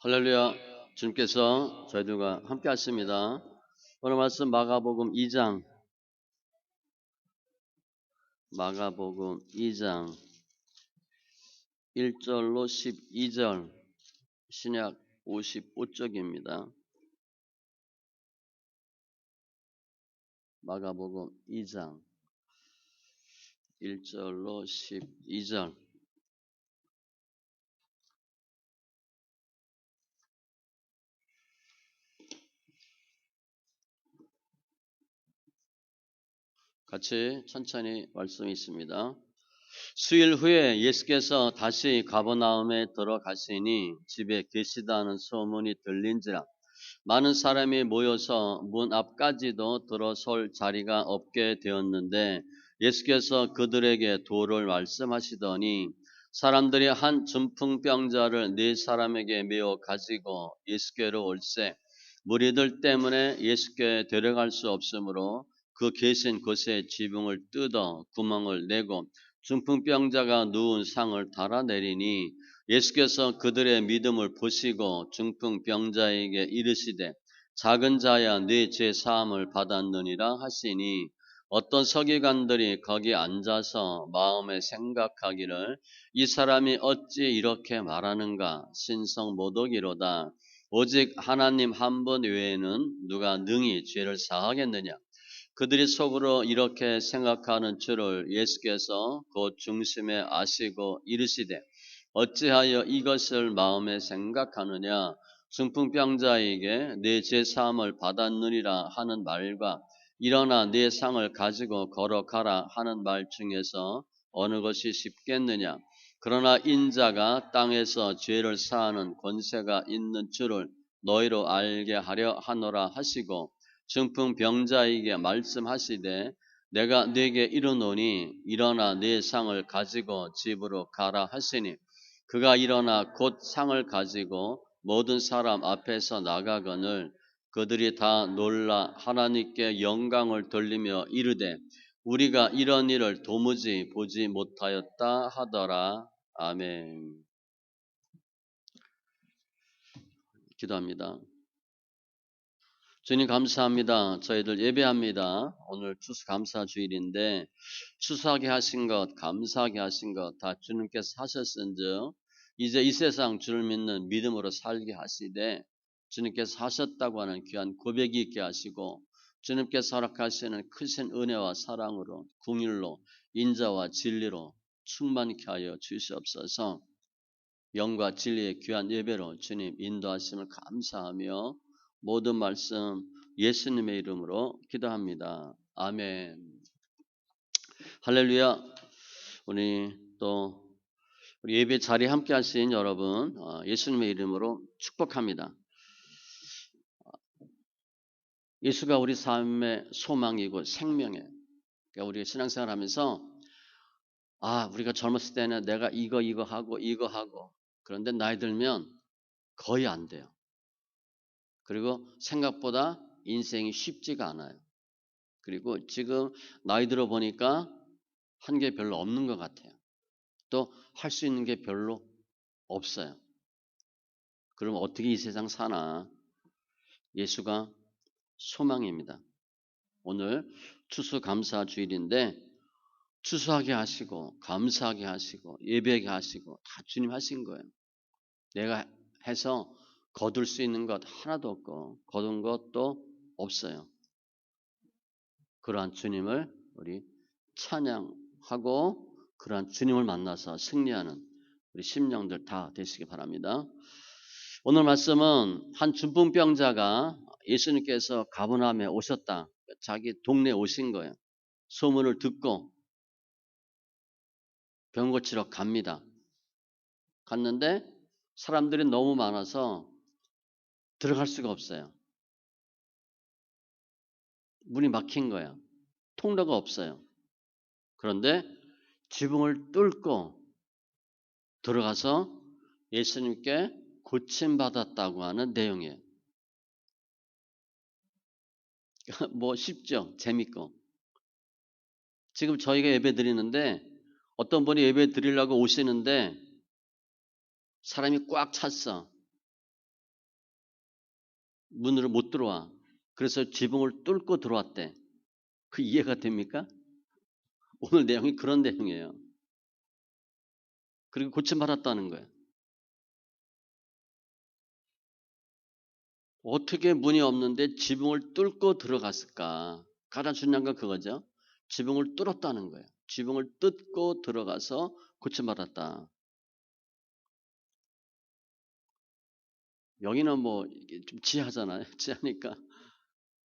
할렐루야. 주님께서 저희들과 함께 하십니다. 오늘 말씀 마가복음 2장 1절로 12절 신약 55쪽입니다. 마가복음 2장 1절로 12절. 같이 천천히 말씀이 있습니다. 수일 후에 예수께서 다시 가버나움에 들어가시니 집에 계시다는 소문이 들린지라 많은 사람이 모여서 문 앞까지도 들어설 자리가 없게 되었는데 예수께서 그들에게 도를 말씀하시더니 사람들이 한 중풍병자를 네 사람에게 메어 가지고 예수께로 올세 무리들 때문에 예수께 데려갈 수 없으므로 그 계신 곳에 지붕을 뜯어 구멍을 내고 중풍병자가 누운 상을 달아내리니 예수께서 그들의 믿음을 보시고 중풍병자에게 이르시되 작은 자야 네 죄 사함을 받았느니라 하시니 어떤 서기관들이 거기 앉아서 마음에 생각하기를 이 사람이 어찌 이렇게 말하는가 신성모독이로다 오직 하나님 한 분 외에는 누가 능히 죄를 사하겠느냐 그들이 속으로 이렇게 생각하는 줄을 예수께서 곧 중심에 아시고 이르시되 어찌하여 이것을 마음에 생각하느냐 중풍병자에게 내 죄사함을 받았느니라 하는 말과 일어나 내 상을 가지고 걸어가라 하는 말 중에서 어느 것이 쉽겠느냐 그러나 인자가 땅에서 죄를 사하는 권세가 있는 줄을 너희로 알게 하려 하노라 하시고 중풍병자에게 말씀하시되 내가 네게 이르노니 일어나 네 상을 가지고 집으로 가라 하시니 그가 일어나 곧 상을 가지고 모든 사람 앞에서 나가거늘 그들이 다 놀라 하나님께 영광을 돌리며 이르되 우리가 이런 일을 도무지 보지 못하였다 하더라. 아멘. 기도합니다. 주님 감사합니다. 저희들 예배합니다. 오늘 추수감사 주일인데 추수하게 하신 것, 감사하게 하신 것 다 주님께서 하셨은즉 이제 이 세상 주를 믿는 믿음으로 살게 하시되 주님께서 하셨다고 하는 귀한 고백이 있게 하시고 주님께서 허락하시는 크신 은혜와 사랑으로 긍휼로 인자와 진리로 충만케 하여 주시옵소서. 영과 진리의 귀한 예배로 주님 인도하심을 감사하며 모든 말씀 예수님의 이름으로 기도합니다. 아멘. 할렐루야. 우리 예배 자리에 함께 하신 여러분 예수님의 이름으로 축복합니다. 예수가 우리 삶의 소망이고 생명이에요. 그러니까 우리가 신앙생활 하면서 우리가 젊었을 때는 내가 이거 하고 그런데 나이 들면 거의 안 돼요. 그리고 생각보다 인생이 쉽지가 않아요. 그리고 지금 나이 들어 보니까 한 게 별로 없는 것 같아요. 또 할 수 있는 게 별로 없어요. 그럼 어떻게 이 세상 사나? 예수가 소망입니다. 오늘 추수감사 주일인데 추수하게 하시고 감사하게 하시고 예배하게 하시고 다 주님 하신 거예요. 내가 해서 거둘 수 있는 것 하나도 없고 거둔 것도 없어요. 그러한 주님을 우리 찬양하고 그러한 주님을 만나서 승리하는 우리 심령들 다 되시기 바랍니다. 오늘 말씀은 한 중풍병자가 예수님께서 가버나움에 오셨다. 자기 동네에 오신 거예요. 소문을 듣고 병 고치러 갑니다. 갔는데 사람들이 너무 많아서 들어갈 수가 없어요. 문이 막힌 거야. 통로가 없어요. 그런데 지붕을 뚫고 들어가서 예수님께 고침받았다고 하는 내용이에요. 뭐 쉽죠? 재밌고. 지금 저희가 예배 드리는데 어떤 분이 예배 드리려고 오시는데 사람이 꽉 찼어. 문으로 못 들어와. 그래서 지붕을 뚫고 들어왔대. 그 이해가 됩니까? 오늘 내용이 그런 내용이에요. 그리고 고침받았다는 거예요. 어떻게 문이 없는데 지붕을 뚫고 들어갔을까? 가장 중요한 건 그거죠. 지붕을 뚫었다는 거예요. 지붕을 뚫고 들어가서 고침받았다. 여기는 뭐 좀 지하잖아요. 지하니까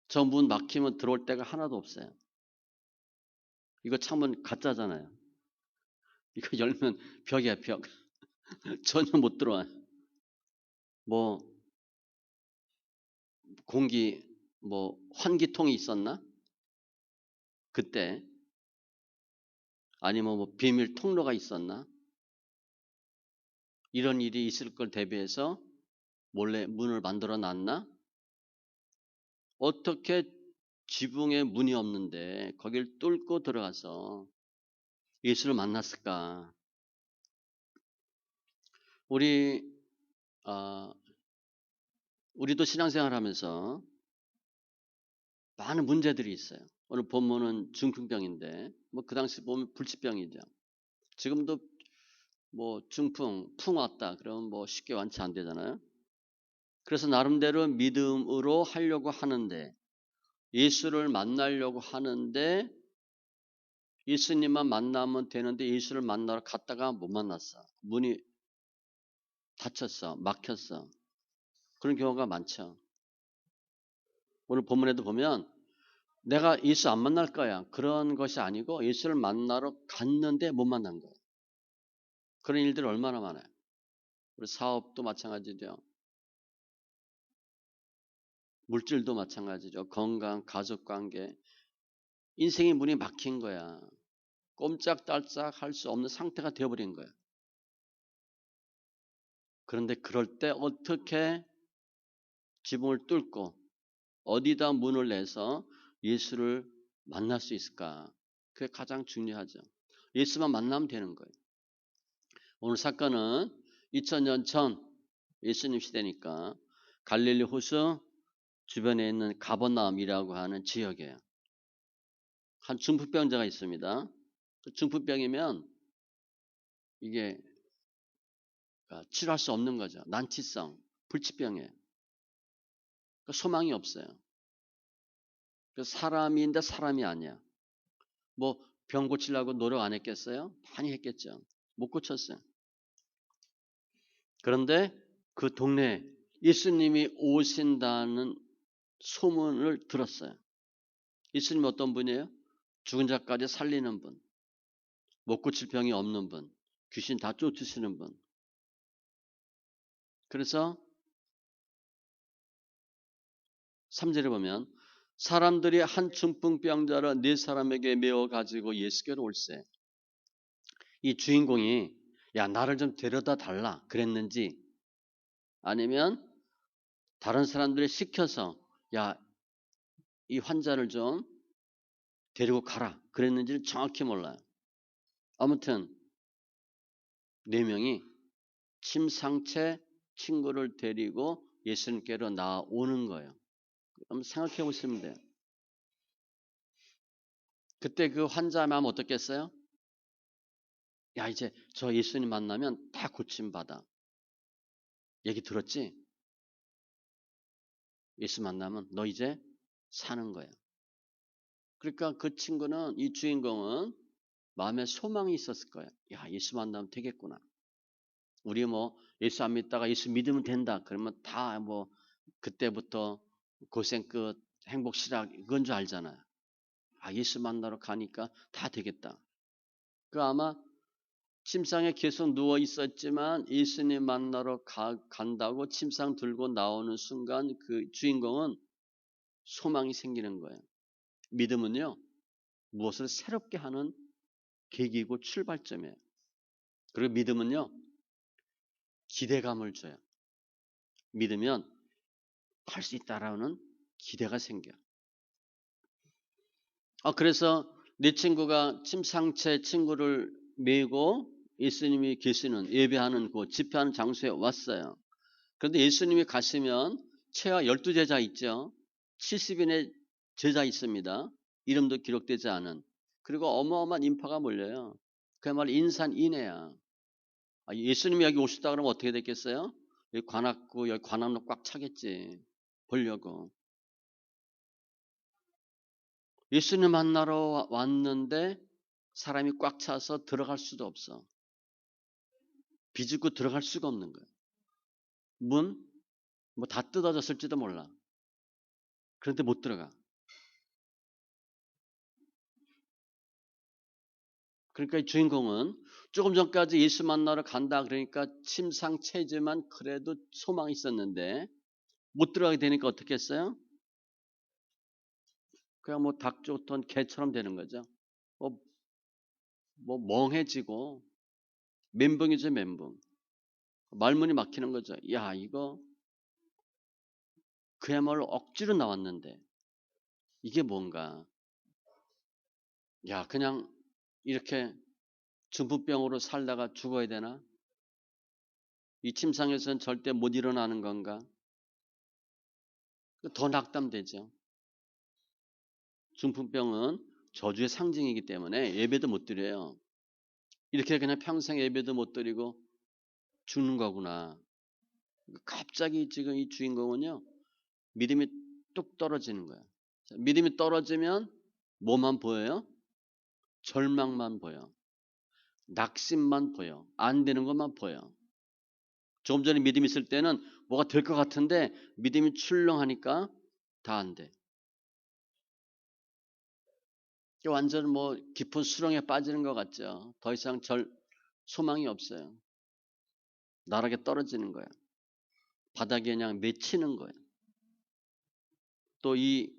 저 문 막히면 들어올 데가 하나도 없어요. 이거 창문 가짜잖아요. 이거 열면 벽이야, 벽. 전혀 못 들어와요. 뭐 공기 뭐 환기통이 있었나? 그때 아니면 뭐 비밀 통로가 있었나? 이런 일이 있을 걸 대비해서 몰래 문을 만들어 놨나? 어떻게 지붕에 문이 없는데 거길 뚫고 들어가서 예수를 만났을까? 우리 우리도 신앙생활하면서 많은 문제들이 있어요. 오늘 본문은 중풍병인데 뭐 그 당시 보면 불치병이죠. 지금도 뭐 중풍, 풍 왔다 그러면 뭐 쉽게 완치 안 되잖아요. 그래서 나름대로 믿음으로 하려고 하는데 예수를 만나려고 하는데 예수님만 만나면 되는데 예수를 만나러 갔다가 못 만났어. 문이 닫혔어. 막혔어. 그런 경우가 많죠. 오늘 본문에도 보면 내가 예수 안 만날 거야. 그런 것이 아니고 예수를 만나러 갔는데 못 만난 거예요. 그런 일들이 얼마나 많아요. 우리 사업도 마찬가지죠. 물질도 마찬가지죠. 건강, 가족관계. 인생의 문이 막힌 거야. 꼼짝달싹 할 수 없는 상태가 되어버린 거야. 그런데 그럴 때 어떻게 지붕을 뚫고 어디다 문을 내서 예수를 만날 수 있을까? 그게 가장 중요하죠. 예수만 만나면 되는 거예요. 오늘 사건은 2000년 전 예수님 시대니까 갈릴리 호수 주변에 있는 가버나움이라고 하는 지역이에요. 한 중풍병자가 있습니다. 중풍병이면 이게 치료할 수 없는 거죠. 난치성, 불치병이에요. 소망이 없어요. 사람인데 사람이 아니야. 뭐 병 고치려고 노력 안 했겠어요? 많이 했겠죠. 못 고쳤어요. 그런데 그 동네에 예수님이 오신다는 소문을 들었어요. 예수님 어떤 분이에요? 죽은 자까지 살리는 분, 못 고칠 병이 없는 분, 귀신 다 쫓으시는 분. 그래서 3절에 보면 사람들이 한 중풍병자를 네 사람에게 메어 가지고 예수께로 올세. 이 주인공이 야 나를 좀 데려다 달라 그랬는지 아니면 다른 사람들이 시켜서 야 이 환자를 좀 데리고 가라 그랬는지를 정확히 몰라요. 아무튼 4명이 침상체 친구를 데리고 예수님께로 나오는 거예요. 한번 생각해 보시면 돼요. 그때 그 환자 마음 어떻겠어요? 야 이제 저 예수님 만나면 다 고침받아. 얘기 들었지? 예수 만나면 너 이제 사는 거야. 그러니까 그 친구는 이 주인공은 마음에 소망이 있었을 거예요. 야 예수 만나면 되겠구나. 우리 뭐 예수 안 믿다가 예수 믿으면 된다. 그러면 다 뭐 그때부터 고생 끝 행복 시작 이건 줄 알잖아요. 아 예수 만나러 가니까 다 되겠다. 그 아마 침상에 계속 누워 있었지만 예수님 만나러 간다고 침상 들고 나오는 순간 그 주인공은 소망이 생기는 거예요. 믿음은요 무엇을 새롭게 하는 계기고 출발점이에요. 그리고 믿음은요 기대감을 줘요. 믿으면 할 수 있다라는 기대가 생겨요. 그래서 내 친구가 침상체 친구를 메고 예수님이 계시는 예배하는 그 집회하는 장소에 왔어요. 그런데 예수님이 가시면 최하 12제자 있죠. 70인의 제자 있습니다. 이름도 기록되지 않은. 그리고 어마어마한 인파가 몰려요. 그야말로 인산인해야. 예수님이 여기 오셨다 그러면 어떻게 됐겠어요? 여기 관악구, 여기 관악로 꽉 차겠지. 보려고. 예수님 만나러 왔는데 사람이 꽉 차서 들어갈 수도 없어. 비집고 들어갈 수가 없는 거예요. 문, 뭐 다 뜯어졌을지도 몰라. 그런데 못 들어가. 그러니까 이 주인공은 조금 전까지 예수 만나러 간다 그러니까 침상체지만 그래도 소망이 있었는데 못 들어가게 되니까 어떻게 했어요? 그냥 뭐 닭 쫓던 개처럼 되는 거죠. 뭐, 뭐 멍해지고 멘붕이죠, 멘붕. 말문이 막히는 거죠. 야, 이거 그야말로 억지로 나왔는데 이게 뭔가. 야, 그냥 이렇게 중풍병으로 살다가 죽어야 되나? 이 침상에서는 절대 못 일어나는 건가? 더 낙담되죠. 중풍병은 저주의 상징이기 때문에 예배도 못 드려요. 이렇게 그냥 평생 예배도 못 드리고 죽는 거구나. 갑자기 지금 이 주인공은요, 믿음이 뚝 떨어지는 거예요. 믿음이 떨어지면 뭐만 보여요? 절망만 보여. 낙심만 보여. 안 되는 것만 보여. 조금 전에 믿음이 있을 때는 뭐가 될 것 같은데 믿음이 출렁하니까 다 안 돼. 완전 뭐 깊은 수렁에 빠지는 것 같죠. 더 이상 소망이 없어요. 나락에 떨어지는 거야. 바닥에 그냥 맺히는 거야. 또 이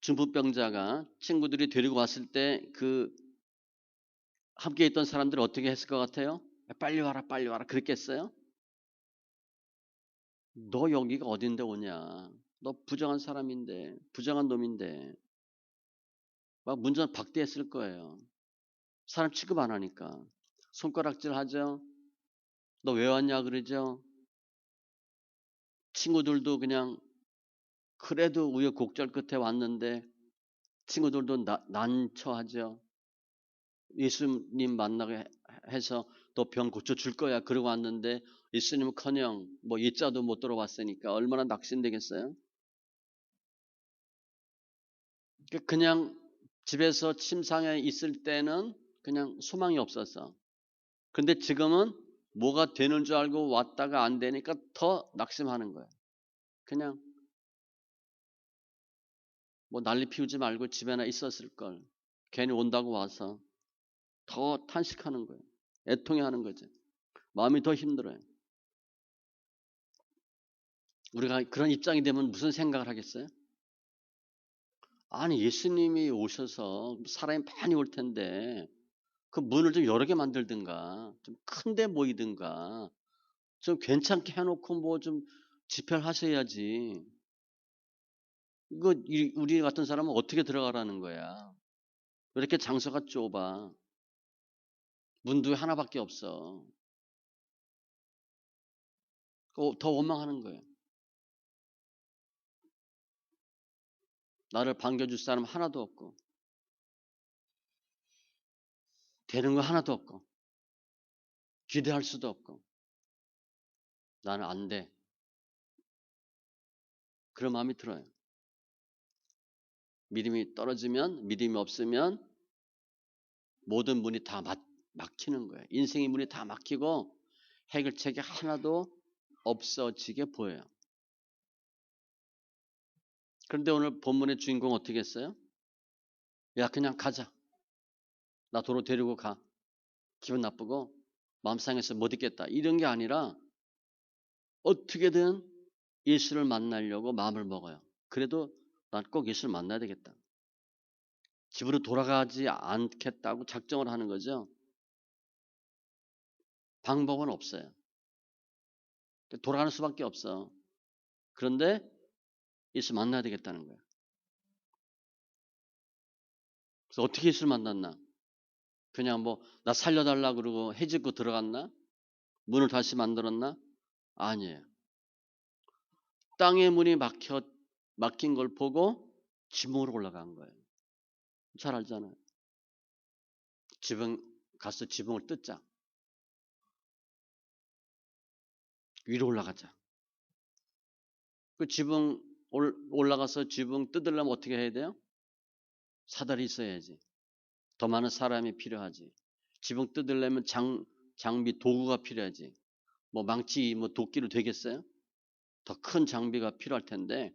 중풍병자가 친구들이 데리고 왔을 때 그 함께 있던 사람들이 어떻게 했을 것 같아요? 빨리 와라, 빨리 와라. 그랬겠어요? 너 여기가 어딘데 오냐? 너 부정한 사람인데, 부정한 놈인데. 막 문전 박대했을 거예요. 사람 취급 안 하니까. 손가락질 하죠. 너 왜 왔냐 그러죠. 친구들도 그냥 그래도 우여곡절 끝에 왔는데 친구들도 난처하죠. 예수님 만나게 해서 너 병 고쳐줄 거야. 그러고 왔는데 예수님은커녕 뭐 예자도 못 들어봤으니까 얼마나 낙심되겠어요. 그냥 집에서 침상에 있을 때는 그냥 소망이 없었어. 근데 지금은 뭐가 되는 줄 알고 왔다가 안 되니까 더 낙심하는 거예요. 그냥 뭐 난리 피우지 말고 집에나 있었을 걸. 괜히 온다고 와서 더 탄식하는 거예요. 애통해하는 거죠. 마음이 더 힘들어요. 우리가 그런 입장이 되면 무슨 생각을 하겠어요? 아니 예수님이 오셔서 사람이 많이 올 텐데 그 문을 좀 여러 개 만들든가 좀 큰데 모이든가 좀 괜찮게 해놓고 뭐 좀 집회를 하셔야지. 이거 우리 같은 사람은 어떻게 들어가라는 거야? 왜 이렇게 장소가 좁아? 문도 하나밖에 없어. 더 원망하는 거예요. 나를 반겨줄 사람 하나도 없고 되는 거 하나도 없고 기대할 수도 없고 나는 안 돼. 그런 마음이 들어요. 믿음이 떨어지면 믿음이 없으면 모든 문이 다 막히는 거예요. 인생의 문이 다 막히고 해결책이 하나도 없어지게 보여요. 그런데 오늘 본문의 주인공 어떻게 했어요? 야 그냥 가자. 나 도로 데리고 가. 기분 나쁘고 마음 상해서 못 있겠다. 이런 게 아니라 어떻게든 예수를 만나려고 마음을 먹어요. 그래도 난 꼭 예수를 만나야 되겠다. 집으로 돌아가지 않겠다고 작정을 하는 거죠. 방법은 없어요. 돌아가는 수밖에 없어. 그런데 예수 만나야 되겠다는 거예요. 그래서 어떻게 예수를 만났나? 그냥 뭐 나 살려달라 그러고 해집고 들어갔나? 문을 다시 만들었나? 아니에요. 땅의 문이 막힌 걸 보고 지붕으로 올라간 거예요. 잘 알잖아요. 가서 지붕을 뜯자. 위로 올라가자. 그 지붕 올라가서 지붕 뜯으려면 어떻게 해야 돼요? 사다리 있어야지. 더 많은 사람이 필요하지. 지붕 뜯으려면 장비 도구가 필요하지. 뭐 망치 뭐 도끼로 되겠어요? 더 큰 장비가 필요할 텐데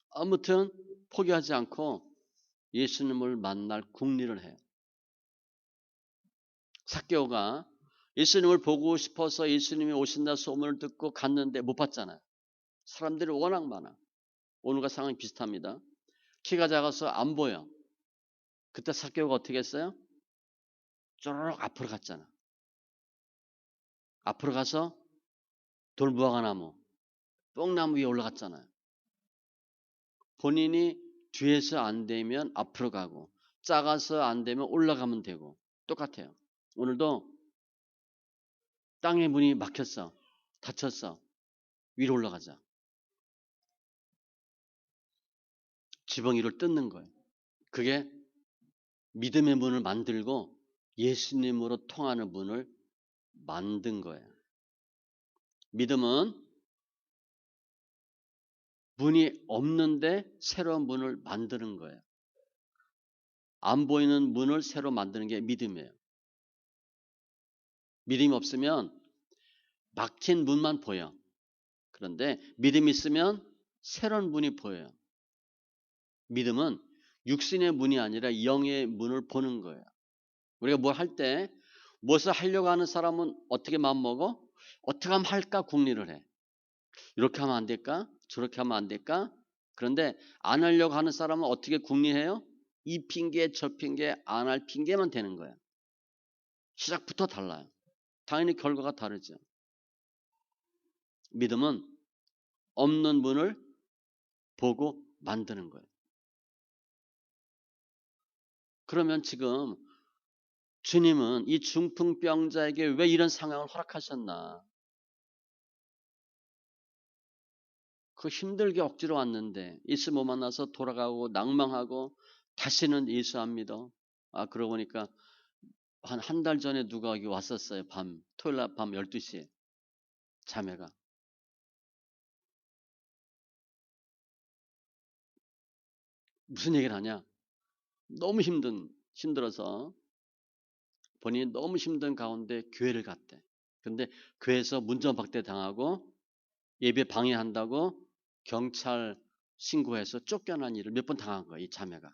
아무튼 포기하지 않고 예수님을 만날 궁리를 해요. 삭개오가 예수님을 보고 싶어서 예수님이 오신다 소문을 듣고 갔는데 못 봤잖아요. 사람들이 워낙 많아. 오늘과 상황이 비슷합니다. 키가 작아서 안 보여. 그때 삭개오가 어떻게 했어요? 쪼르륵 앞으로 갔잖아. 앞으로 가서 돌무화과나무, 뽕나무 위에 올라갔잖아요. 본인이 뒤에서 안 되면 앞으로 가고 작아서 안 되면 올라가면 되고 똑같아요. 오늘도 땅의 문이 막혔어. 닫혔어. 위로 올라가자. 지붕 위를 뜯는 거예요. 그게 믿음의 문을 만들고 예수님으로 통하는 문을 만든 거예요. 믿음은 문이 없는데 새로운 문을 만드는 거예요. 안 보이는 문을 새로 만드는 게 믿음이에요. 믿음이 없으면 막힌 문만 보여. 그런데 믿음이 있으면 새로운 문이 보여요. 믿음은 육신의 문이 아니라 영의 문을 보는 거예요. 우리가 뭘 할 때 무엇을 하려고 하는 사람은 어떻게 마음먹어? 어떻게 하면 할까 궁리를 해. 이렇게 하면 안 될까? 저렇게 하면 안 될까? 그런데 안 하려고 하는 사람은 어떻게 궁리해요? 이 핑계 저 핑계 안 할 핑계만 되는 거예요. 시작부터 달라요. 당연히 결과가 다르죠. 믿음은 없는 문을 보고 만드는 거예요. 그러면 지금 주님은 이 중풍병자에게 왜 이런 상황을 허락하셨나? 그 힘들게 억지로 왔는데 예수 못 만나서 돌아가고 낭망하고 다시는 예수 안 믿어. 그러고 보니까 한 달 전에 누가 여기 왔었어요. 토요일 날 밤 12시에 자매가. 무슨 얘기를 하냐? 너무 힘들어서 본인이 너무 힘든 가운데 교회를 갔대. 근데 교회에서 문전박대 당하고 예배 방해한다고 경찰 신고해서 쫓겨난 일을 몇 번 당한 거야, 이 자매가.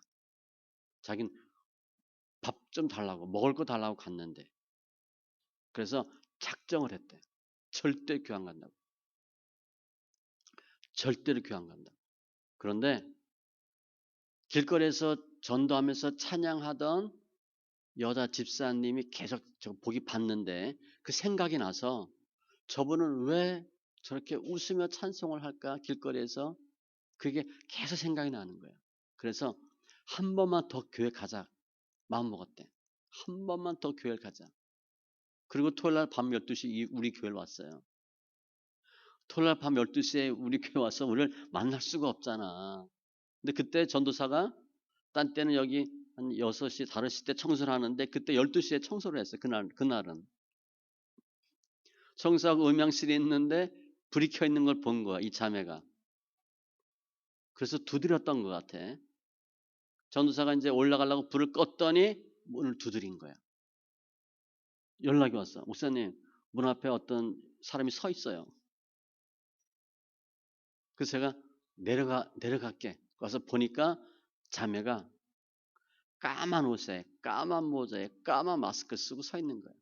자기는 밥 좀 달라고, 먹을 거 달라고 갔는데. 그래서 작정을 했대. 절대 교회 안 간다고. 절대로 교회 안 간다고. 그런데 길거리에서 전도하면서 찬양하던 여자 집사님이 계속 보기 봤는데 그 생각이 나서 저분은 왜 저렇게 웃으며 찬송을 할까 길거리에서 그게 계속 생각이 나는 거예요. 그래서 한 번만 더 교회 가자 마음 먹었대. 한 번만 더 교회 가자. 그리고 토요일 날 밤 12시 우리 교회를 왔어요. 토요일 날 밤 12시에 우리 교회 와서 우리를 만날 수가 없잖아. 근데 그때 전도사가 딴 때는 여기 한 6시, 5시 때 청소를 하는데 그때 12시에 청소를 했어요. 그날은. 청소하고 음향실이 있는데 불이 켜 있는 걸 본 거야. 이 자매가. 그래서 두드렸던 것 같아. 전도사가 이제 올라가려고 불을 껐더니 문을 두드린 거야. 연락이 왔어. 목사님, 문 앞에 어떤 사람이 서 있어요. 그래서 제가 내려갈게. 와서 보니까 자매가 까만 옷에, 까만 모자에, 까만 마스크 쓰고 서 있는 거예요.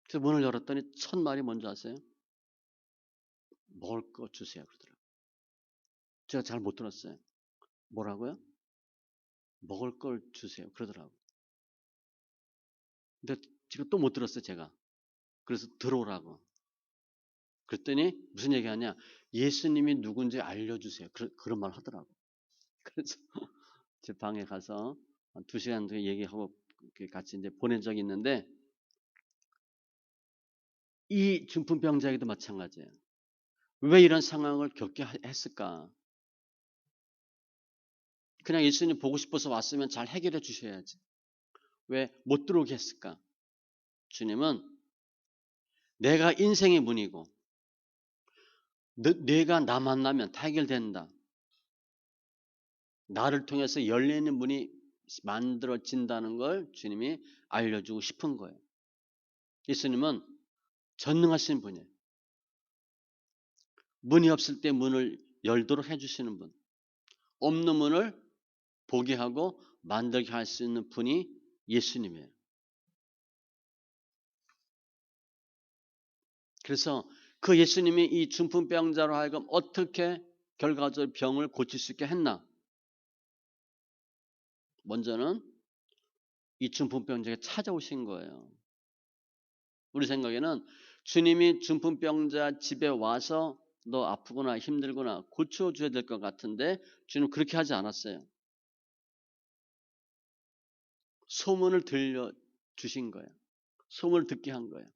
그래서 문을 열었더니 첫 말이 뭔지 아세요? 먹을 거 주세요. 그러더라고요. 제가 잘 못 들었어요. 뭐라고요? 먹을 걸 주세요. 그러더라고요. 근데 지금 또 못 들었어요. 제가. 그래서 들어오라고. 그랬더니 무슨 얘기하냐? 예수님이 누군지 알려주세요. 그런 말 하더라고. 그래서 제 방에 가서 한 2시간 동안 얘기하고 같이 이제 보낸 적이 있는데 이 중풍병자에게도 마찬가지예요. 왜 이런 상황을 겪게 했을까? 그냥 예수님 보고 싶어서 왔으면 잘 해결해 주셔야지. 왜 못 들어오게 했을까? 주님은 내가 인생의 문이고 내가 나 만나면 다 해결된다. 나를 통해서 열리는 문이 만들어진다는 걸 주님이 알려주고 싶은 거예요. 예수님은 전능하신 분이에요. 문이 없을 때 문을 열도록 해주시는 분. 없는 문을 보게 하고 만들게 할 수 있는 분이 예수님이에요. 그래서 그 예수님이 이 중풍병자로 하여금 어떻게 결과적으로 병을 고칠 수 있게 했나? 먼저는 이 중풍병자가 찾아오신 거예요. 우리 생각에는 주님이 중풍병자 집에 와서 너 아프구나 힘들구나 고쳐줘야 될 것 같은데 주님 그렇게 하지 않았어요. 소문을 들려주신 거예요. 소문을 듣게 한 거예요.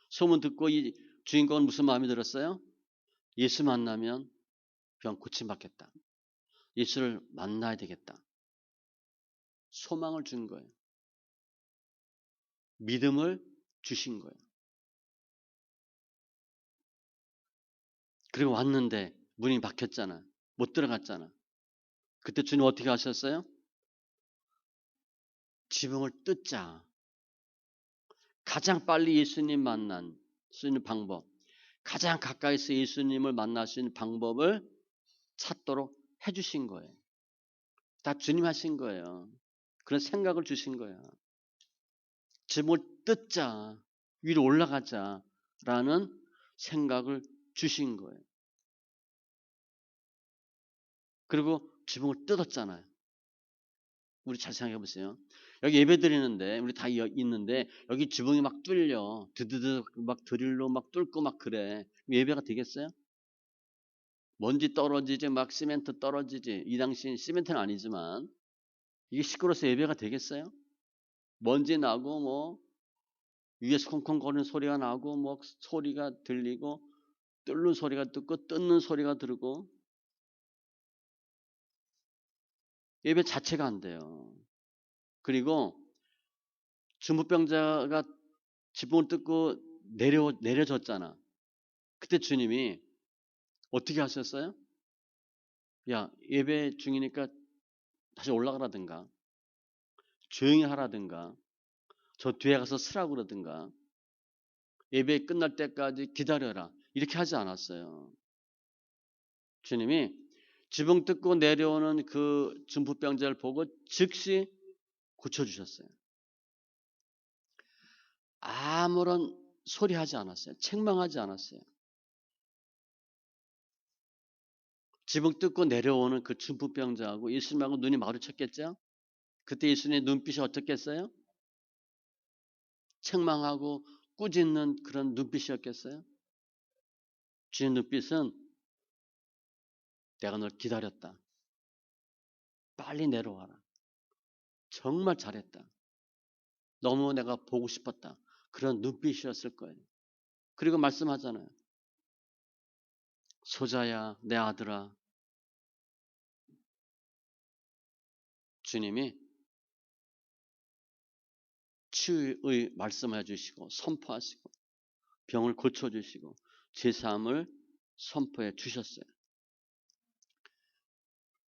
소문 듣고 이 주인공은 무슨 마음이 들었어요? 예수 만나면 병 고침받겠다. 예수를 만나야 되겠다. 소망을 준 거예요. 믿음을 주신 거예요. 그리고 왔는데 문이 막혔잖아. 못 들어갔잖아. 그때 주님 어떻게 하셨어요? 지붕을 뜯자. 가장 빨리 예수님 만날 수 있는 방법, 가장 가까이서 예수님을 만날 수 있는 방법을 찾도록 해주신 거예요. 다 주님 하신 거예요. 그런 생각을 주신 거예요. 지붕을 뜯자, 위로 올라가자라는 생각을 주신 거예요. 그리고 지붕을 뜯었잖아요. 우리 잘 생각해 보세요. 여기 예배 드리는데 우리 다 있는데 여기 지붕이 막 뚫려 드드드 막 드릴로 막 뚫고 막 그래. 예배가 되겠어요? 먼지 떨어지지 막 시멘트 떨어지지. 이 당시엔 시멘트는 아니지만 이게 시끄러워서 예배가 되겠어요? 먼지 나고 뭐 위에서 콩콩거리는 소리가 나고 뭐 소리가 들리고 뚫는 소리가 듣고 뜯는 소리가 들고 예배 자체가 안 돼요. 그리고 중풍병자가 지붕을 뜯고 내려졌잖아. 그때 주님이 어떻게 하셨어요? 야, 예배 중이니까 다시 올라가라든가, 조용히 하라든가, 저 뒤에 가서 쓰라고 그러든가, 예배 끝날 때까지 기다려라. 이렇게 하지 않았어요. 주님이 지붕 뜯고 내려오는 그 중풍병자를 보고 즉시 고쳐주셨어요. 아무런 소리 하지 않았어요. 책망하지 않았어요. 지붕 뜯고 내려오는 그 중풍병자하고 예수님하고 눈이 마주쳤겠죠? 그때 예수님의 눈빛이 어떻겠어요? 책망하고 꾸짖는 그런 눈빛이었겠어요? 주님 눈빛은 내가 널 기다렸다. 빨리 내려와라. 정말 잘했다. 너무 내가 보고 싶었다. 그런 눈빛이었을 거예요. 그리고 말씀하잖아요. 소자야, 내 아들아. 주님이 치유의 말씀해 주시고 선포하시고 병을 고쳐주시고 제사함을 선포해 주셨어요.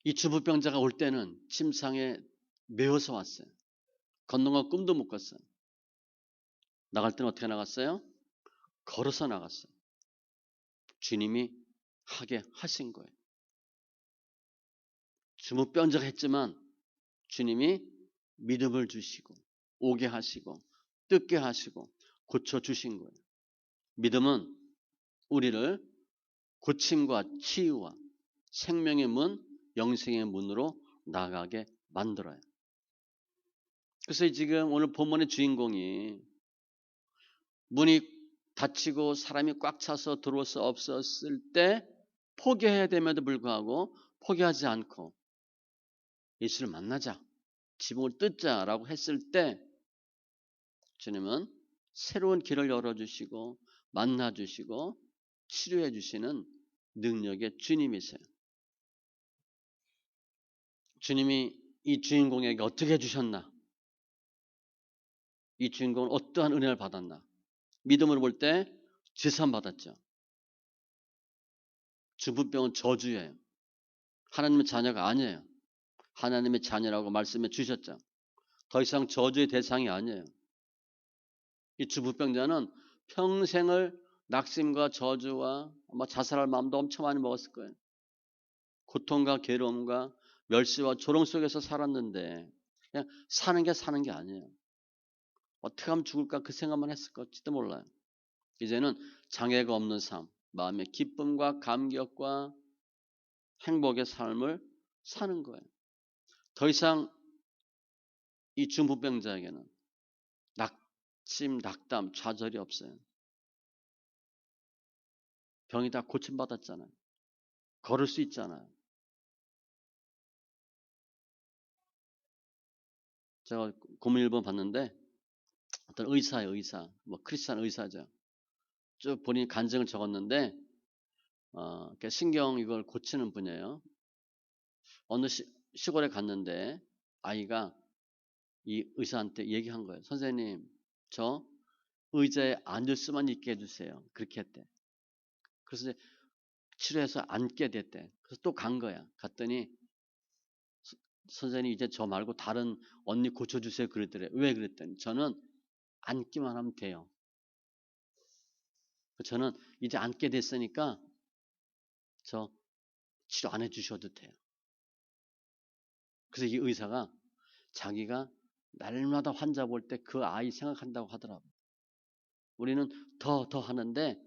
이 주부병자가 올 때는 침상에 매어서 왔어요. 건너갈 꿈도 못 꿨어요. 나갈 때는 어떻게 나갔어요? 걸어서 나갔어요. 주님이 하게 하신 거예요. 주무병자가 했지만 주님이 믿음을 주시고 오게 하시고 뜯게 하시고 고쳐주신 거예요. 믿음은 우리를 고침과 치유와 생명의 문, 영생의 문으로 나가게 만들어요. 그래서 지금 오늘 본문의 주인공이 문이 닫히고 사람이 꽉 차서 들어올 수 없었을 때 포기해야 됨에도 불구하고 포기하지 않고 예수를 만나자, 지붕을 뜯자라고 했을 때 주님은 새로운 길을 열어주시고 만나주시고 치료해 주시는 능력의 주님이세요. 주님이 이 주인공에게 어떻게 해 주셨나? 이 주인공은 어떠한 은혜를 받았나? 믿음으로 볼 때 제산 받았죠. 중풍병은 저주예요. 하나님의 자녀가 아니에요. 하나님의 자녀라고 말씀해 주셨죠. 더 이상 저주의 대상이 아니에요. 이 중풍병자는 평생을 낙심과 저주와 아마 자살할 마음도 엄청 많이 먹었을 거예요. 고통과 괴로움과 멸시와 조롱 속에서 살았는데 그냥 사는 게 아니에요. 어떻게 하면 죽을까 그 생각만 했을지도 몰라요. 이제는 장애가 없는 삶, 마음의 기쁨과 감격과 행복의 삶을 사는 거예요. 더 이상 이 중풍병자에게는 낙심, 낙담, 좌절이 없어요. 병이 다 고침받았잖아요. 걸을 수 있잖아요. 제가 고문일본 봤는데 어떤 의사예요, 의사. 뭐 크리스찬 의사죠. 쭉 본인이 간증을 적었는데 신경 이걸 고치는 분이에요. 어느 시골에 갔는데 아이가 이 의사한테 얘기한 거예요. 선생님, 저 의자에 앉을 수만 있게 해주세요. 그렇게 했대. 그래서 이제 치료해서 앉게 됐대. 그래서 또 간 거야. 갔더니 선생님 이제 저 말고 다른 언니 고쳐주세요. 그러더래. 왜 그랬더니 저는 앉기만 하면 돼요. 저는 이제 앉게 됐으니까 저 치료 안 해주셔도 돼요. 그래서 이 의사가 자기가 날마다 환자 볼 때 그 아이 생각한다고 하더라고요. 우리는 더 하는데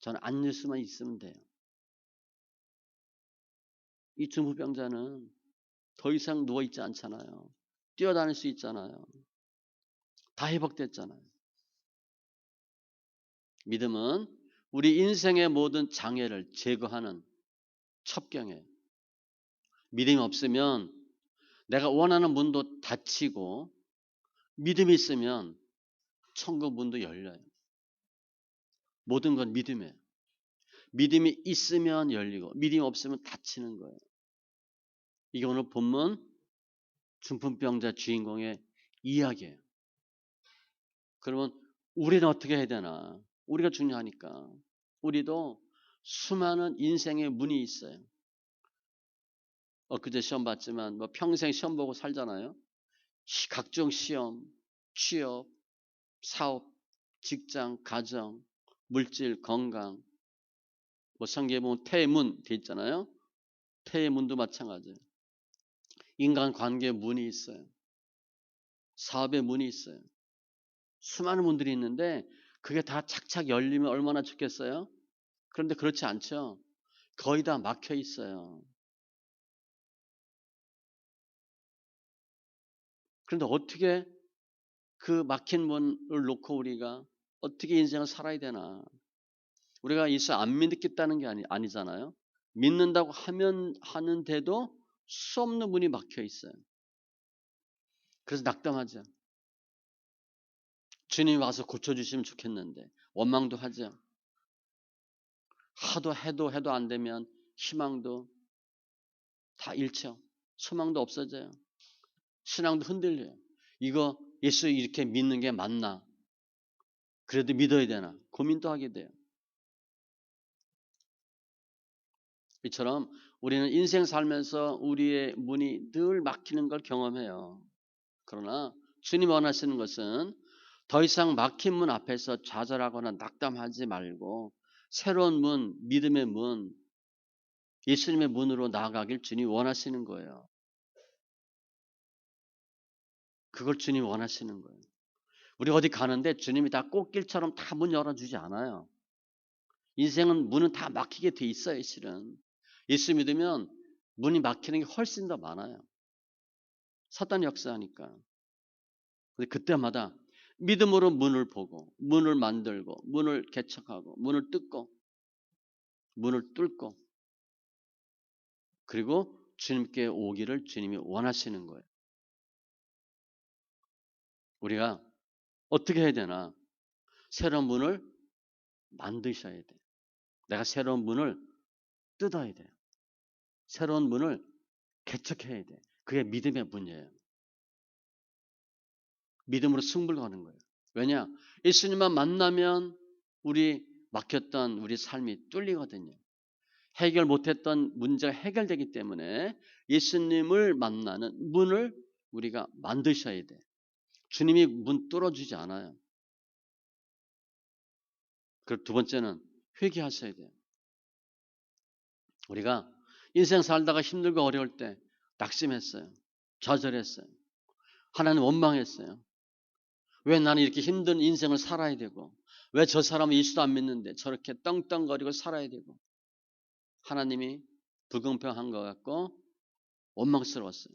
저는 앉을 수만 있으면 돼요. 이 중풍병자는 더 이상 누워있지 않잖아요. 뛰어다닐 수 있잖아요. 다 회복됐잖아요. 믿음은 우리 인생의 모든 장애를 제거하는 첩경이에요. 믿음이 없으면 내가 원하는 문도 닫히고 믿음이 있으면 천국 문도 열려요. 모든 건 믿음이에요. 믿음이 있으면 열리고 믿음이 없으면 닫히는 거예요. 이게 오늘 본문 중풍병자 주인공의 이야기예요. 그러면 우리는 어떻게 해야 되나? 우리가 중요하니까. 우리도 수많은 인생의 문이 있어요. 엊그제 시험 봤지만 뭐 평생 시험 보고 살잖아요. 각종 시험, 취업, 사업, 직장, 가정, 물질, 건강. 뭐 성경에 보면 태문 돼 있잖아요. 태의 문도 마찬가지예요. 인간관계의 문이 있어요. 사업의 문이 있어요. 수많은 문들이 있는데 그게 다 착착 열리면 얼마나 좋겠어요? 그런데 그렇지 않죠. 거의 다 막혀 있어요. 그런데 어떻게 그 막힌 문을 놓고 우리가 어떻게 인생을 살아야 되나? 우리가 예수 안 믿겠다는 게 아니잖아요. 믿는다고 하는데도 수 없는 문이 막혀 있어요. 그래서 낙담하죠. 주님이 와서 고쳐주시면 좋겠는데 원망도 하죠. 하도 해도 안 되면 희망도 다 잃죠. 소망도 없어져요. 신앙도 흔들려요. 이거 예수 이렇게 믿는 게 맞나? 그래도 믿어야 되나? 고민도 하게 돼요. 이처럼 우리는 인생 살면서 우리의 문이 늘 막히는 걸 경험해요. 그러나 주님 원하시는 것은 더 이상 막힌 문 앞에서 좌절하거나 낙담하지 말고 새로운 문, 믿음의 문, 예수님의 문으로 나아가길 주님이 원하시는 거예요. 그걸 주님이 원하시는 거예요. 우리 어디 가는데 주님이 다 꽃길처럼 다 문 열어주지 않아요. 인생은 문은 다 막히게 돼 있어요, 실은. 예수 믿으면 문이 막히는 게 훨씬 더 많아요. 사단이 역사하니까. 근데 그때마다 믿음으로 문을 보고, 문을 만들고, 문을 개척하고, 문을 뜯고, 문을 뚫고, 그리고 주님께 오기를 주님이 원하시는 거예요. 우리가 어떻게 해야 되나? 새로운 문을 만드셔야 돼요. 내가 새로운 문을 뜯어야 돼요. 새로운 문을 개척해야 돼. 그게 믿음의 문이에요. 믿음으로 승부를 거는 거예요. 왜냐? 예수님만 만나면 우리 막혔던 우리 삶이 뚫리거든요. 해결 못했던 문제가 해결되기 때문에 예수님을 만나는 문을 우리가 만드셔야 돼. 주님이 문 뚫어주지 않아요. 그리고 두 번째는 회개하셔야 돼요. 우리가 인생 살다가 힘들고 어려울 때 낙심했어요. 좌절했어요. 하나님 원망했어요. 왜 나는 이렇게 힘든 인생을 살아야 되고, 왜 저 사람은 예수도 안 믿는데 저렇게 떵떵거리고 살아야 되고, 하나님이 불공평한 것 같고 원망스러웠어요.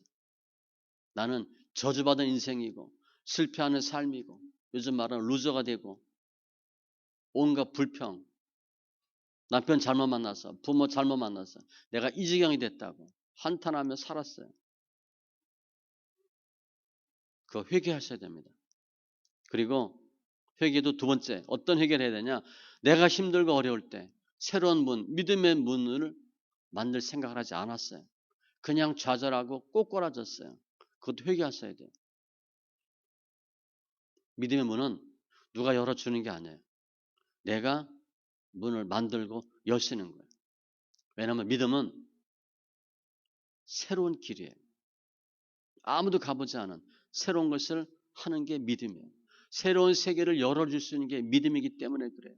나는 저주받은 인생이고 실패하는 삶이고 요즘 말하는 루저가 되고 온갖 불평, 남편 잘못 만나서 부모 잘못 만나서 내가 이 지경이 됐다고 한탄하며 살았어요. 그거 회개하셔야 됩니다. 그리고 회개도 두 번째 어떤 회개를 해야 되냐, 내가 힘들고 어려울 때 새로운 문, 믿음의 문을 만들 생각을 하지 않았어요. 그냥 좌절하고 꼬꾸라졌어요. 그것도 회개하셔야 돼요. 믿음의 문은 누가 열어주는 게 아니에요. 내가 문을 만들고 여시는 거예요. 왜냐하면 믿음은 새로운 길이에요. 아무도 가보지 않은 새로운 것을 하는 게 믿음이에요. 새로운 세계를 열어줄 수 있는 게 믿음이기 때문에 그래요.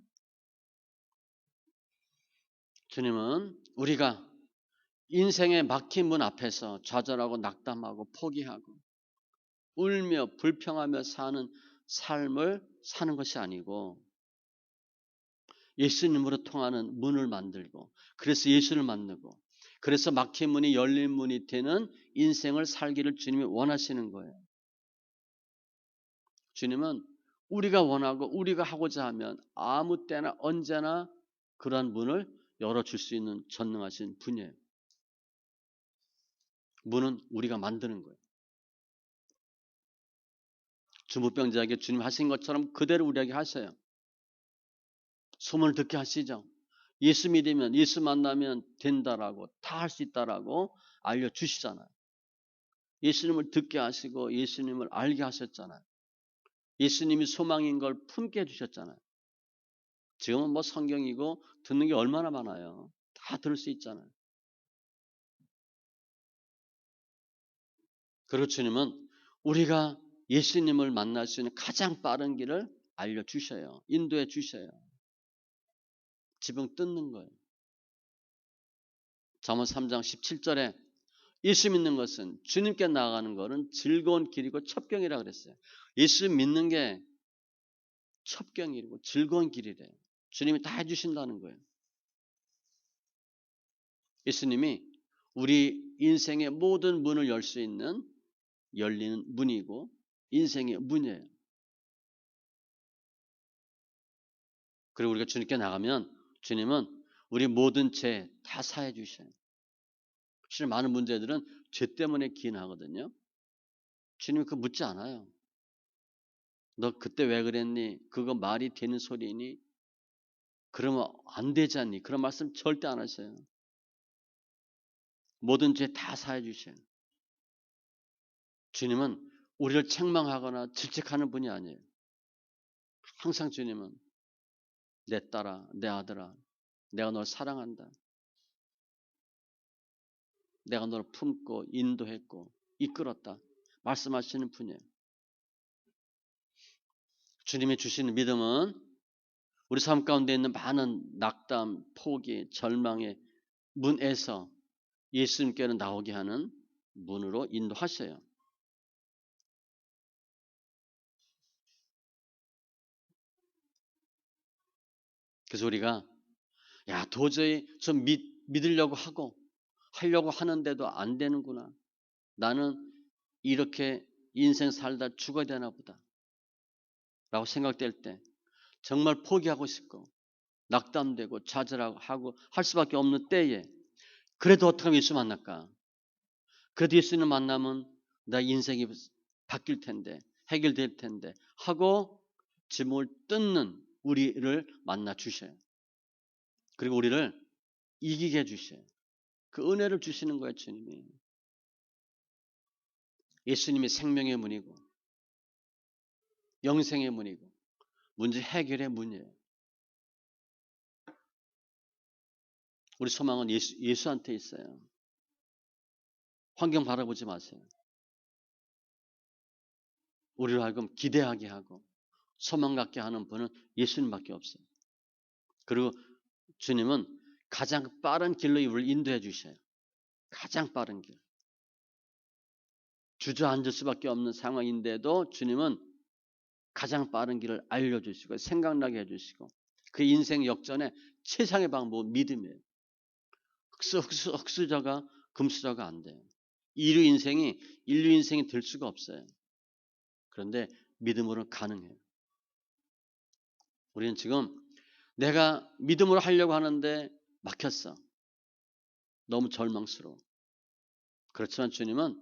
주님은 우리가 인생의 막힌 문 앞에서 좌절하고 낙담하고 포기하고 울며 불평하며 사는 삶을 사는 것이 아니고 예수님으로 통하는 문을 만들고 그래서 예수를 만나고 그래서 막힌 문이 열린 문이 되는 인생을 살기를 주님이 원하시는 거예요. 주님은 우리가 원하고 우리가 하고자 하면 아무 때나 언제나 그러한 문을 열어줄 수 있는 전능하신 분이에요. 문은 우리가 만드는 거예요. 중풍병자에게 주님 하신 것처럼 그대로 우리에게 하셔요. 소문을 듣게 하시죠. 예수 믿으면 예수 만나면 된다라고 다 할 수 있다라고 알려주시잖아요. 예수님을 듣게 하시고 예수님을 알게 하셨잖아요. 예수님이 소망인 걸 품게 해주셨잖아요. 지금은 뭐 성경이고 듣는 게 얼마나 많아요. 다 들을 수 있잖아요. 그리고 주님은 우리가 예수님을 만날 수 있는 가장 빠른 길을 알려주셔요. 인도해 주셔요. 지붕 뜯는 거예요. 잠언 3장 17절에 예수 믿는 것은 주님께 나아가는 것은 즐거운 길이고 첩경이라 그랬어요. 예수 믿는 게 첩경이고 즐거운 길이래요. 주님이 다 해주신다는 거예요. 예수님이 우리 인생의 모든 문을 열 수 있는 열리는 문이고 인생의 문이에요. 그리고 우리가 주님께 나가면 주님은 우리 모든 죄 다 사해 주셔요. 사실 많은 문제들은 죄 때문에 기인하거든요. 주님이 그거 묻지 않아요. 너 그때 왜 그랬니? 그거 말이 되는 소리니? 그러면 안 되지 않니? 그런 말씀 절대 안 하셔요. 모든 죄 다 사해 주셔요. 주님은 우리를 책망하거나 질책하는 분이 아니에요. 항상 주님은 내 딸아, 내 아들아, 내가 널 사랑한다. 내가 너를 품고 인도했고 이끌었다. 말씀하시는 분이에요. 주님이 주시는 믿음은 우리 삶 가운데 있는 많은 낙담, 포기, 절망의 문에서 예수님께로 나오게 하는 문으로 인도하셔요. 그래서 우리가 야 도저히 좀 믿으려고 하려고 하는데도 안 되는구나. 나는 이렇게 인생 살다 죽어야 되나 보다 라고 생각될 때 정말 포기하고 싶고 낙담되고 좌절하고 할 수밖에 없는 때에 그래도 어떻게 하면 예수 만날까? 그래도 예수님 만나면 나 인생이 바뀔 텐데 해결될 텐데 하고 짐을 뜯는 우리를 만나 주셔요. 그리고 우리를 이기게 해주셔요. 그 은혜를 주시는 거예요, 주님이. 예수님이 생명의 문이고 영생의 문이고 문제 해결의 문이에요. 우리 소망은 예수한테 있어요. 환경 바라보지 마세요. 우리를 하여금 기대하게 하고 소망 갖게 하는 분은 예수님밖에 없어요. 그리고 주님은 가장 빠른 길로 우리를 인도해 주셔요. 가장 빠른 길. 주저앉을 수밖에 없는 상황인데도 주님은 가장 빠른 길을 알려주시고 생각나게 해주시고 그 인생 역전의 최상의 방법은 믿음이에요. 흑수저가 금수저가 안 돼요. 인류 인생이 될 수가 없어요. 그런데 믿음으로 가능해요. 우리는 지금 내가 믿음으로 하려고 하는데 막혔어. 너무 절망스러워. 그렇지만 주님은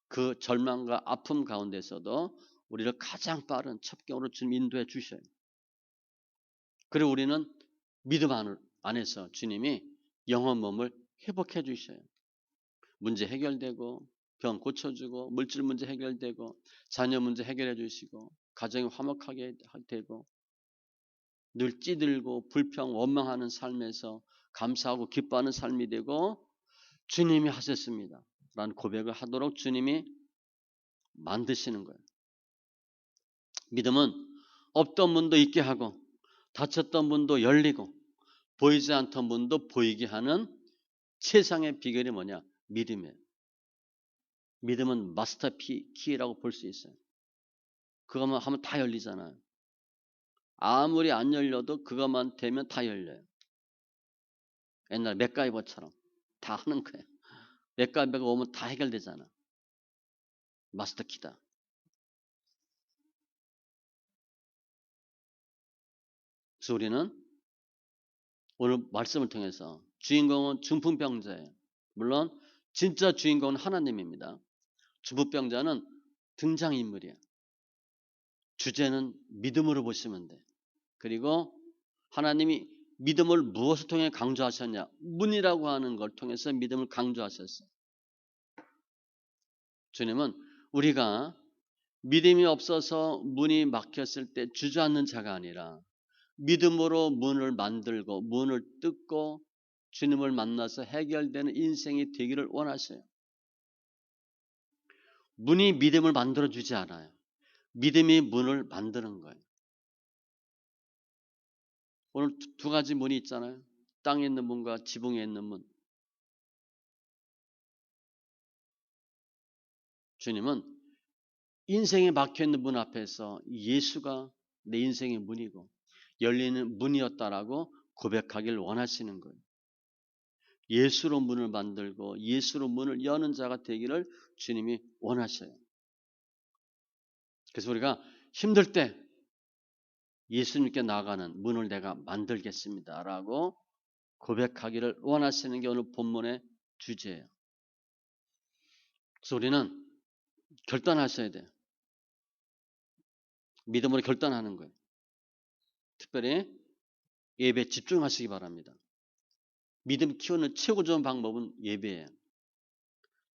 그 절망과 아픔 가운데서도 우리를 가장 빠른 첩경으로 주님 인도해 주셔요. 그리고 우리는 믿음 안에서 주님이 영혼 몸을 회복해 주셔요. 문제 해결되고 병 고쳐주고 물질 문제 해결되고 자녀 문제 해결해 주시고 가정이 화목하게 되고 늘 찌들고 불평 원망하는 삶에서 감사하고 기뻐하는 삶이 되고 주님이 하셨습니다 라는 고백을 하도록 주님이 만드시는 거예요. 믿음은 없던 문도 있게 하고 닫혔던 문도 열리고 보이지 않던 문도 보이게 하는 최상의 비결이 뭐냐? 믿음이에요. 믿음은 마스터 키라고 볼 수 있어요. 그것만 하면 다 열리잖아요. 아무리 안 열려도 그것만 되면 다 열려요. 옛날 맥가이버처럼 다 하는 거예요. 맥가이버가 오면 다 해결되잖아. 마스터 키다. 그래서 우리는 오늘 말씀을 통해서 주인공은 중풍병자예요. 물론 진짜 주인공은 하나님입니다. 중풍병자는 등장인물이에요. 주제는 믿음으로 보시면 돼. 그리고 하나님이 믿음을 무엇을 통해 강조하셨냐? 문이라고 하는 걸 통해서 믿음을 강조하셨어요. 주님은 우리가 믿음이 없어서 문이 막혔을 때 주저앉는 자가 아니라 믿음으로 문을 만들고 문을 뜯고 주님을 만나서 해결되는 인생이 되기를 원하셔요. 문이 믿음을 만들어주지 않아요. 믿음이 문을 만드는 거예요. 오늘 두 가지 문이 있잖아요. 땅에 있는 문과 지붕에 있는 문. 주님은 인생에 막혀있는 문 앞에서 예수가 내 인생의 문이고 열리는 문이었다라고 고백하길 원하시는 거예요. 예수로 문을 만들고 예수로 문을 여는 자가 되기를 주님이 원하셔요. 그래서 우리가 힘들 때 예수님께 나가는 문을 내가 만들겠습니다라고 고백하기를 원하시는 게 오늘 본문의 주제예요. 그래서 우리는 결단하셔야 돼요. 믿음으로 결단하는 거예요. 특별히 예배에 집중하시기 바랍니다. 믿음 키우는 최고 좋은 방법은 예배예요.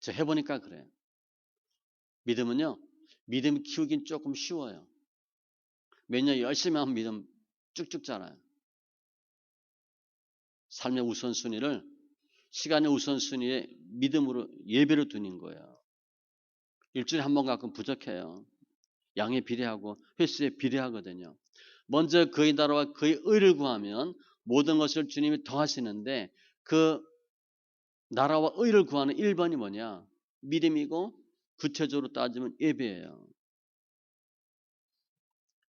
제가 해보니까 그래요. 믿음은요, 믿음 키우긴 조금 쉬워요. 매년 열심히 하면 믿음 쭉쭉 자라요. 삶의 우선순위를 시간의 우선순위에 믿음으로 예배로 두는 거예요. 일주일에 한 번 가끔 부족해요. 양에 비례하고 횟수에 비례하거든요. 먼저 그의 나라와 그의 의를 구하면 모든 것을 주님이 더하시는데 그 나라와 의를 구하는 1번이 뭐냐? 믿음이고 구체적으로 따지면 예배예요.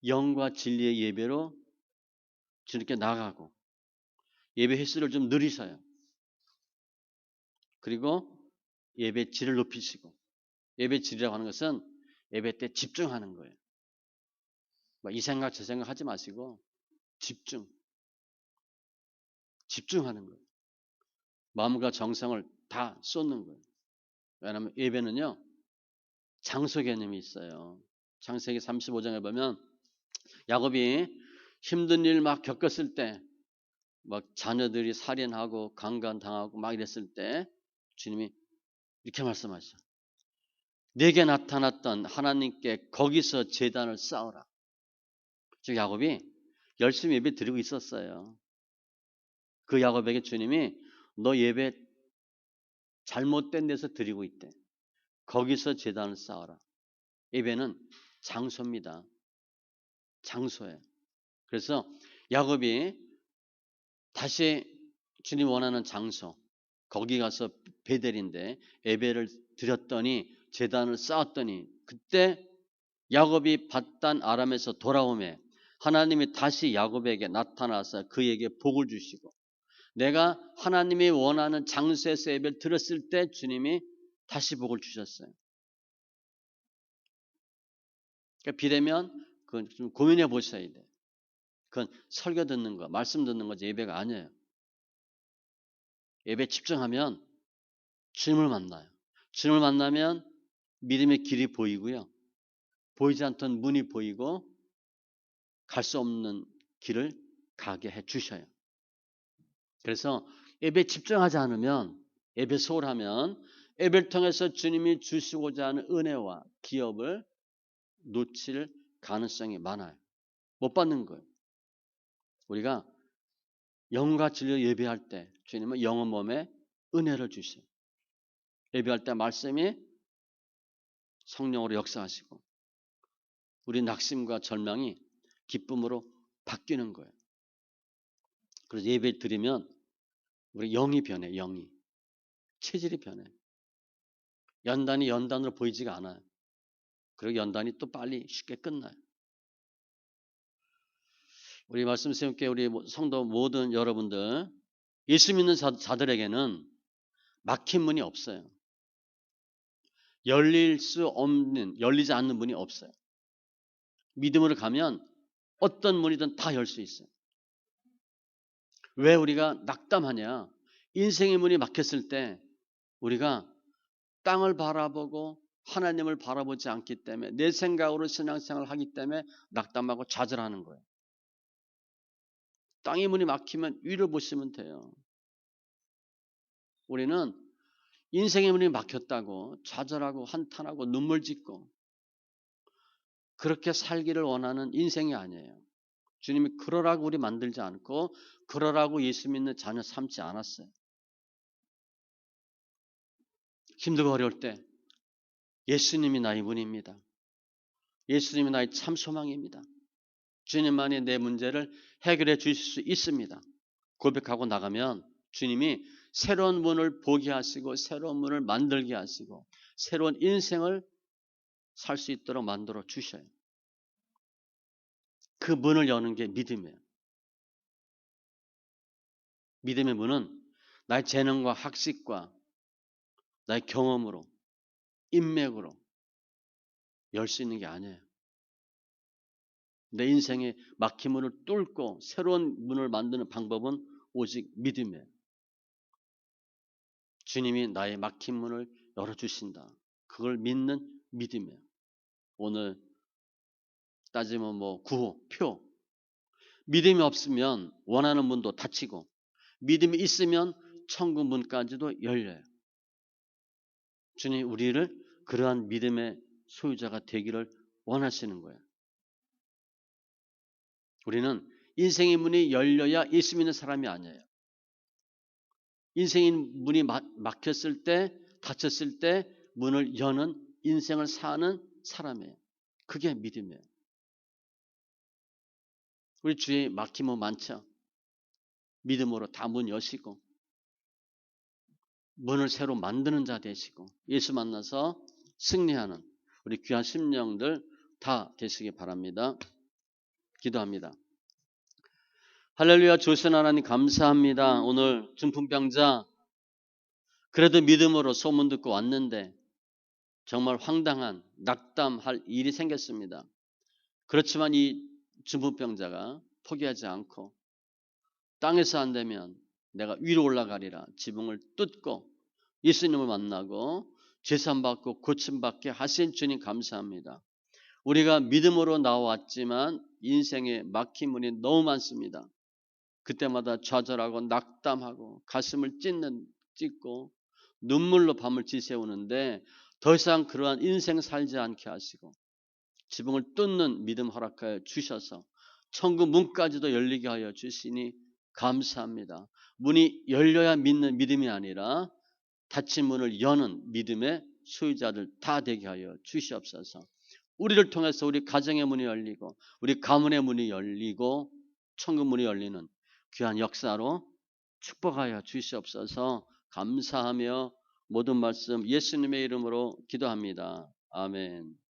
영과 진리의 예배로 주님께 나가고 예배 횟수를 좀 늘리셔요. 그리고 예배 질을 높이시고 예배 질이라고 하는 것은 예배 때 집중하는 거예요. 이 생각 저 생각 하지 마시고 집중하는 거예요. 마음과 정성을 다 쏟는 거예요. 왜냐하면 예배는요 장소 개념이 있어요. 창세기 35장에 보면 야곱이 힘든 일 막 겪었을 때 막 자녀들이 살인하고 강간당하고 막 이랬을 때 주님이 이렇게 말씀하시죠. 내게 나타났던 하나님께 거기서 제단을 쌓아라. 즉 야곱이 열심히 예배 드리고 있었어요. 그 야곱에게 주님이 너 예배 잘못된 데서 드리고 있대. 거기서 제단을 쌓아라. 예배는 장소입니다. 장소에. 그래서 야곱이 다시 주님 원하는 장소, 거기 가서 베델인데 예배를 드렸더니 제단을 쌓았더니 그때 야곱이 밧단 아람에서 돌아오매 하나님이 다시 야곱에게 나타나서 그에게 복을 주시고 내가 하나님이 원하는 장소에서 예배를 드렸을 때 주님이 다시 복을 주셨어요. 그러니까 비대면 그건 좀 고민해 보셔야 돼요. 그건 설교 듣는 거, 말씀 듣는 거지 예배가 아니에요. 예배에 집중하면 주님을 만나요. 주님을 만나면 믿음의 길이 보이고요. 보이지 않던 문이 보이고 갈 수 없는 길을 가게 해 주셔요. 그래서 예배에 집중하지 않으면 예배 소홀하면 예배를 통해서 주님이 주시고자 하는 은혜와 기업을 놓칠 가능성이 많아요. 못 받는 거예요. 우리가 영과 진리로 예배할 때 주님은 영혼 몸에 은혜를 주셔요. 예배할 때 말씀이 성령으로 역사하시고 우리 낙심과 절망이 기쁨으로 바뀌는 거예요. 그래서 예배 드리면 우리 영이 변해, 영이. 체질이 변해. 연단이 연단으로 보이지가 않아요. 그리고 연단이 또 빨리 쉽게 끝나요. 우리 말씀 세울게 우리 성도 모든 여러분들 예수 믿는 자들에게는 막힌 문이 없어요. 열리지 않는 문이 없어요. 믿음으로 가면 어떤 문이든 다 열 수 있어요. 왜 우리가 낙담하냐? 인생의 문이 막혔을 때 우리가 땅을 바라보고 하나님을 바라보지 않기 때문에 내 생각으로 신앙생활을 하기 때문에 낙담하고 좌절하는 거예요. 땅의 문이 막히면 위를 보시면 돼요. 우리는 인생의 문이 막혔다고 좌절하고 한탄하고 눈물 짓고 그렇게 살기를 원하는 인생이 아니에요. 주님이 그러라고 우리 만들지 않고 그러라고 예수 믿는 자녀 삼지 않았어요. 힘들고 어려울 때 예수님이 나의 문입니다. 예수님이 나의 참 소망입니다. 주님만이 내 문제를 해결해 주실 수 있습니다. 고백하고 나가면 주님이 새로운 문을 보게 하시고 새로운 문을 만들게 하시고 새로운 인생을 살 수 있도록 만들어 주셔요. 그 문을 여는 게 믿음이에요. 믿음의 문은 나의 재능과 학식과 나의 경험으로 인맥으로 열 수 있는 게 아니에요. 내 인생의 막힌 문을 뚫고 새로운 문을 만드는 방법은 오직 믿음이에요. 주님이 나의 막힌 문을 열어주신다. 그걸 믿는 믿음이에요. 오늘 따지면 구호, 표. 믿음이 없으면 원하는 문도 닫히고 믿음이 있으면 천국 문까지도 열려요. 주님 우리를 그러한 믿음의 소유자가 되기를 원하시는 거예요. 우리는 인생의 문이 열려야 예수 믿는 사람이 아니에요. 인생의 문이 막혔을 때, 닫혔을 때 문을 여는 인생을 사는 사람이에요. 그게 믿음이에요. 우리 주위에 막히면 많죠. 믿음으로 다 문 여시고 문을 새로 만드는 자 되시고 예수 만나서 승리하는 우리 귀한 심령들 다 되시기 바랍니다. 기도합니다. 할렐루야. 조선 하나님 감사합니다. 오늘 중풍병자 그래도 믿음으로 소문 듣고 왔는데 정말 황당한 낙담할 일이 생겼습니다. 그렇지만 이 중풍병자가 포기하지 않고 땅에서 안 되면 내가 위로 올라가리라 지붕을 뚫고 예수님을 만나고 제산받고 고침받게 하신 주님 감사합니다. 우리가 믿음으로 나왔지만 인생에 막힌 문이 너무 많습니다. 그때마다 좌절하고 낙담하고 가슴을 찢고 눈물로 밤을 지새우는데 더 이상 그러한 인생 살지 않게 하시고 지붕을 뚫는 믿음 허락하여 주셔서 천국 문까지도 열리게 하여 주시니 감사합니다. 문이 열려야 믿는 믿음이 아니라 닫힌 문을 여는 믿음의 소유자들 다 되게 하여 주시옵소서. 우리를 통해서 우리 가정의 문이 열리고 우리 가문의 문이 열리고 천국 문이 열리는 귀한 역사로 축복하여 주시옵소서. 감사하며 모든 말씀 예수님의 이름으로 기도합니다. 아멘.